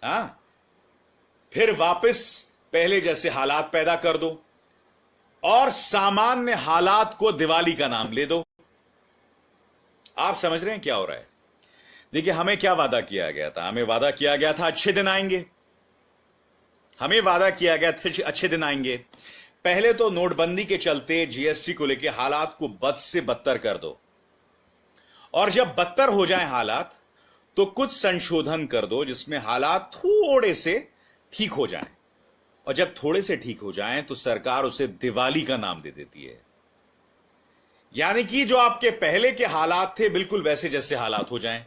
हां, फिर वापस पहले जैसे हालात पैदा कर दो और सामान्य हालात को दिवाली का नाम ले दो। आप समझ रहे हैं क्या हो रहा है? देखिए, हमें क्या वादा किया गया था? हमें वादा किया गया था अच्छे दिन आएंगे। हमें वादा किया गया था अच्छे दिन आएंगे। पहले तो नोटबंदी के चलते जीएसटी को लेकर हालात को बद से बदतर कर दो, और जब बदतर हो जाए हालात तो कुछ संशोधन कर दो जिसमें हालात थोड़े से ठीक हो जाएं, और जब थोड़े से ठीक हो जाएं तो सरकार उसे दिवाली का नाम दे देती है। यानी कि जो आपके पहले के हालात थे बिल्कुल वैसे जैसे हालात हो जाएं,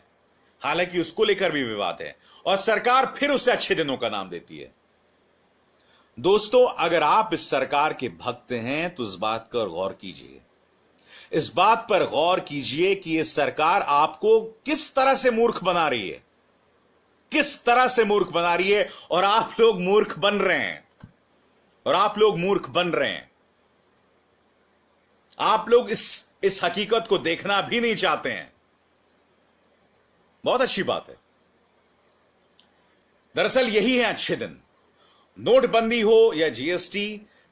हालांकि उसको लेकर भी विवाद है, और सरकार फिर उसे अच्छे दिनों का नाम देती है। दोस्तों, अगर आप इस सरकार के भक्त हैं तो इस बात पर गौर कीजिए, इस बात पर गौर कीजिए कि यह सरकार आपको किस तरह से मूर्ख बना रही है, किस तरह से मूर्ख बना रही है, और आप लोग मूर्ख बन रहे हैं, और आप लोग मूर्ख बन रहे हैं। आप लोग इस हकीकत को देखना भी नहीं चाहते हैं। बहुत अच्छी बात है। दरअसल यही है अच्छे दिन। नोटबंदी हो या जीएसटी,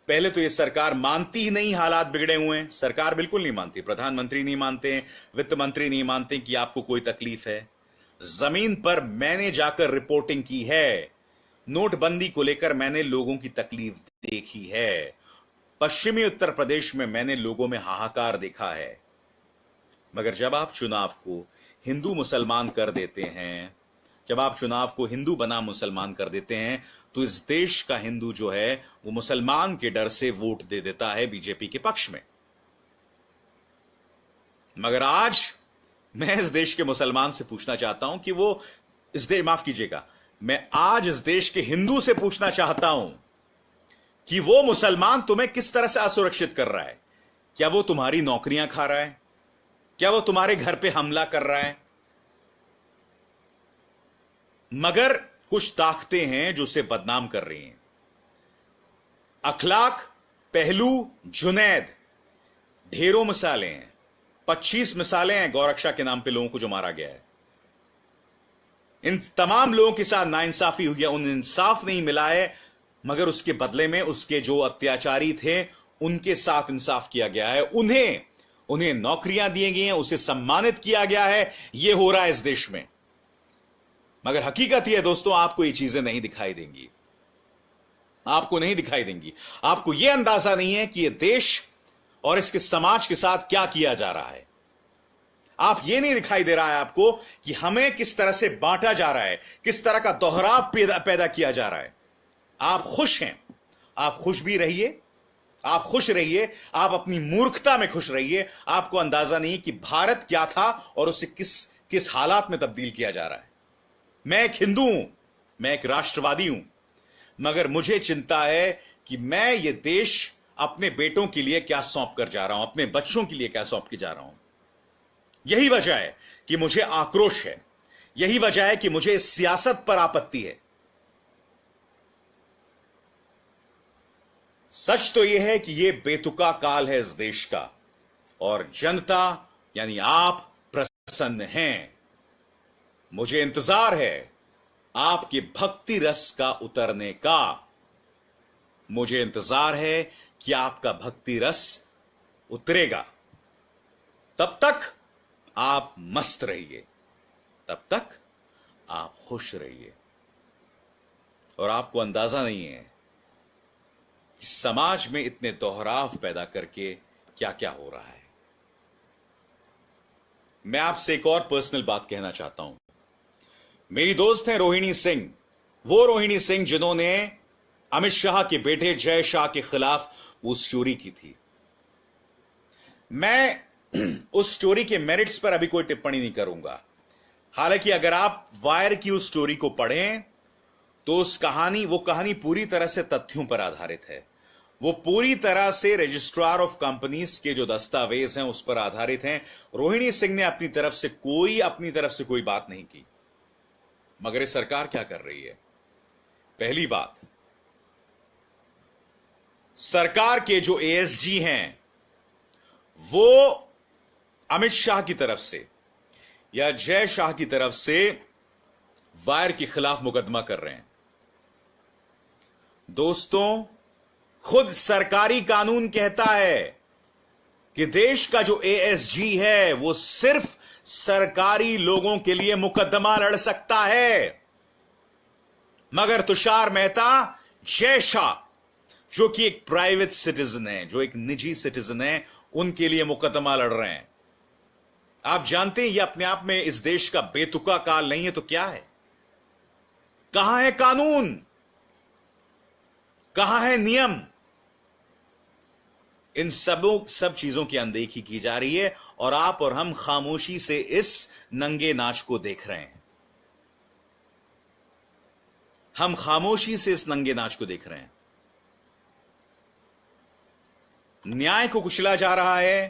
पहले तो यह सरकार मानती ही नहीं हालात बिगड़े हुए हैं। सरकार बिल्कुल नहीं मानती, प्रधानमंत्री नहीं मानते हैं, वित्त मंत्री नहीं मानते कि आपको कोई तकलीफ है। जमीन पर मैंने जाकर रिपोर्टिंग की है, नोटबंदी को लेकर मैंने लोगों की तकलीफ देखी है। पश्चिमी उत्तर प्रदेश में मैंने लोगों में हाहाकार देखा है। मगर जब आप चुनाव को हिंदू मुसलमान कर देते हैं, जब आप चुनाव को हिंदू बना मुसलमान कर देते हैं, तो इस देश का हिंदू जो है वो मुसलमान के डर से वोट दे देता है बीजेपी के पक्ष में। मगर आज मैं इस देश के मुसलमान से पूछना चाहता हूं कि वो माफ कीजिएगा, मैं आज इस देश के हिंदू से पूछना चाहता हूं कि वो मुसलमान तुम्हें किस तरह से असुरक्षित कर रहा है। क्या वो तुम्हारी नौकरियां खा रहा है? क्या वो तुम्हारे घर पे हमला कर रहा है? मगर कुछ ताकतें हैं जो उसे बदनाम कर रही हैं। अखलाक, पहलू, जुनैद, ढेरों मिसालें हैं। 25 मिसालें हैं गौरक्षा के नाम पे लोगों को जो मारा गया है। इन तमाम लोगों के साथ नाइंसाफी हुई है, उन इंसाफ नहीं मिला है, मगर उसके बदले में उसके जो अत्याचारी थे उनके साथ इंसाफ किया गया है। उन्हें नौकरियां दी गई हैं, उसे सम्मानित किया गया है। यह हो रहा है इस देश में। मगर हकीकत यह है दोस्तों, आपको ये चीजें नहीं दिखाई देंगी, आपको नहीं दिखाई देंगी। आपको यह अंदाजा नहीं है कि यह देश और इसके समाज के साथ क्या किया जा रहा है। आप यह नहीं दिखाई दे रहा है आपको कि हमें किस तरह से बांटा जा रहा है, किस तरह का दोहराव पैदा किया जा रहा है। आप खुश हैं, आप खुश भी रहिए, आप खुश रहिए, आप अपनी मूर्खता में खुश रहिए। आपको अंदाजा नहीं कि भारत क्या था और उसे किस हालात में तब्दील किया जा रहा है। मैं एक हिंदू हूं, मैं एक राष्ट्रवादी हूं, मगर मुझे चिंता है कि मैं ये देश अपने बेटों के लिए क्या सौंप कर जा रहा हूं, अपने बच्चों के लिए क्या सौंप के जा रहा हूं। यही वजह है कि मुझे आक्रोश है, यही वजह है कि मुझे इस सियासत पर आपत्ति है। सच तो यह है कि यह बेतुका काल है इस देश का, और जनता यानी आप प्रसन्न हैं। मुझे इंतजार है आपके भक्ति रस का उतरने का। मुझे इंतजार है कि आपका भक्ति रस उतरेगा। तब तक आप मस्त रहिए, तब तक आप खुश रहिए। और आपको अंदाजा नहीं है कि समाज में इतने दोहराव पैदा करके क्या क्या हो रहा है। मैं आपसे एक और पर्सनल बात कहना चाहता हूं। मेरी दोस्त है रोहिणी सिंह, वो रोहिणी सिंह जिन्होंने अमित शाह के बेटे जय शाह के खिलाफ वो स्टोरी की थी। मैं उस स्टोरी के मेरिट्स पर अभी कोई टिप्पणी नहीं करूंगा। हालांकि अगर आप वायर की उस स्टोरी को पढ़ें तो वो कहानी पूरी तरह से तथ्यों पर आधारित है। वो पूरी तरह से रजिस्ट्रार ऑफ कंपनीज के जो दस्तावेज हैं उस पर आधारित हैं। रोहिणी सिंह ने अपनी तरफ से कोई बात नहीं की। मगर ये सरकार क्या कर रही है? पहली बात, सरकार के जो एएसजी हैं वो अमित शाह की तरफ से या जय शाह की तरफ से वायर के खिलाफ मुकदमा कर रहे हैं। दोस्तों, खुद सरकारी कानून कहता है कि देश का जो एएसजी है वो सिर्फ सरकारी लोगों के लिए मुकदमा लड़ सकता है, मगर तुषार मेहता जैसा जो कि एक प्राइवेट सिटीजन है, जो एक निजी सिटीजन है, उनके लिए मुकदमा लड़ रहे हैं। आप जानते हैं, यह अपने आप में इस देश का बेतुका काल नहीं है तो क्या है? कहां है कानून? कहां है नियम? इन सब चीजों की अनदेखी की जा रही है और आप और हम खामोशी से इस नंगे नाच को देख रहे हैं। हम खामोशी से इस नंगे नाच को देख रहे हैं। न्याय को कुचला जा रहा है,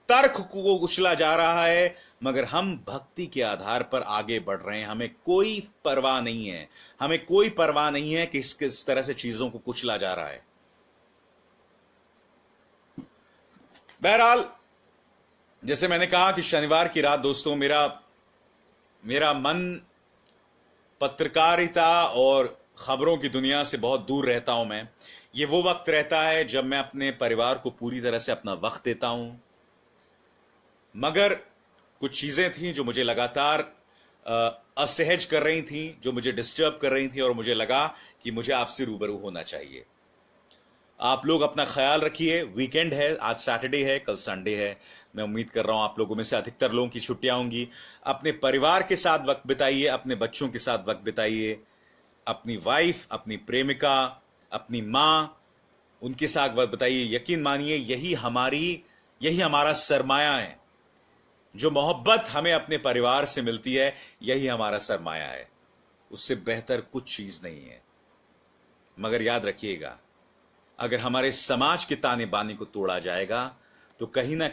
तर्क को कुचला जा रहा है, मगर हम भक्ति के आधार पर आगे बढ़ रहे हैं। हमें कोई परवाह नहीं है, हमें कोई परवाह नहीं है कि किस तरह से चीजों को कुचला जा रहा है। बहरहाल, जैसे मैंने कहा कि शनिवार की रात दोस्तों मेरा मन पत्रकारिता और खबरों की दुनिया से बहुत दूर रहता हूं। मैं ये वो वक्त रहता है जब मैं अपने परिवार को पूरी तरह से अपना वक्त देता हूं, मगर कुछ चीजें थीं जो मुझे लगातार असहज कर रही थीं, जो मुझे डिस्टर्ब कर रही थीं, और मुझे लगा कि मुझे आपसे रूबरू होना चाहिए। आप लोग अपना ख्याल रखिए। वीकेंड है, आज सैटरडे है, कल संडे है। मैं उम्मीद कर रहा हूं आप लोगों में से अधिकतर लोगों की छुट्टियां होंगी। अपने परिवार के साथ वक्त बिताइए, अपने बच्चों के साथ वक्त बिताइए, अपनी वाइफ, अपनी प्रेमिका, अपनी मां, उनके साथ वक्त बिताइए। यकीन मानिए, यही हमारा सरमाया है। जो मोहब्बत हमें अपने परिवार से मिलती है, यही हमारा सरमाया है। उससे बेहतर कुछ चीज नहीं है। मगर याद रखिएगा, अगर हमारे समाज के ताने बाने को तोड़ा जाएगा तो कहीं ना